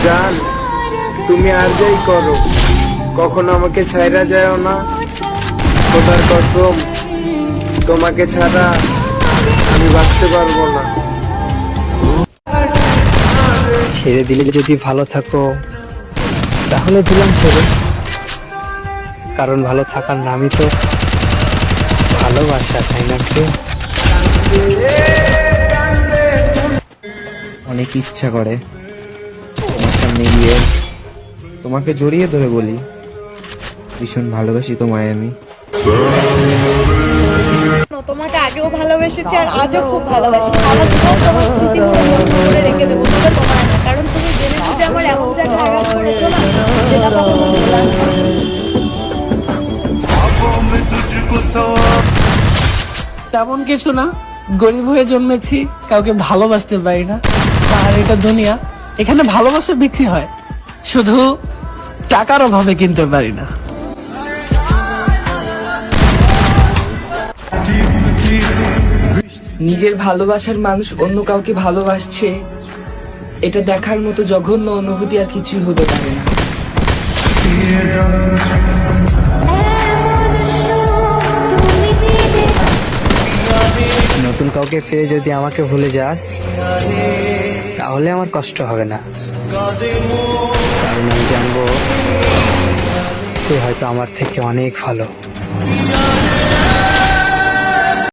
জান, তুমি আর যাই করো, কখনো আমাকে ছাইরা যাও না। খোদার কসম, তোমাকে ছাড়া আমি বাঁচতে পারবো না। ছেড়ে দিলে যদি ভালো থাকো তাহলে দিলাম ছেড়ে, কারণ ভালো থাকার নামই তো ভালোবাসা, তাই না প্রিয়? অনেক ইচ্ছা করে তোমার সামনে গিয়ে তোমাকে জড়িয়ে ধরে বলি, ভীষণ ভালোবাসি তোমায় আমি। তোমাকে আগেও ভালোবেসেছি আর আজও খুব ভালোবাসি। সারা জীবন তোমার স্মৃতি করে রেখে দেবো, তবে তোমার না, কারণ তুমি জেনেছো যে আমার এমন জায়গায় আঘাত করেছো না, যেটা কখনো ভোলার না। তেমন কিছু না, গরিব হয়ে জন্মেছি, কাউকে ভালোবাসতে পারি না। আর এটা দুনিয়া, এখানে ভালোবাসা বিক্রি হয়, শুধু টাকার অভাবে কিনতে পারি না। নিজের ভালোবাসার মানুষ অন্য কাউকে ভালোবাসছে, এটা দেখার মতো জঘন্য অনুভূতি আর কিছুই হতে পারে না। নতুন কাউকে পেয়ে যদি আমাকে ভুলে যাস তাহলে আমার কষ্ট হবে না, কারণ আমি জানবো সে হয়তো আমার থেকে অনেক ভালো।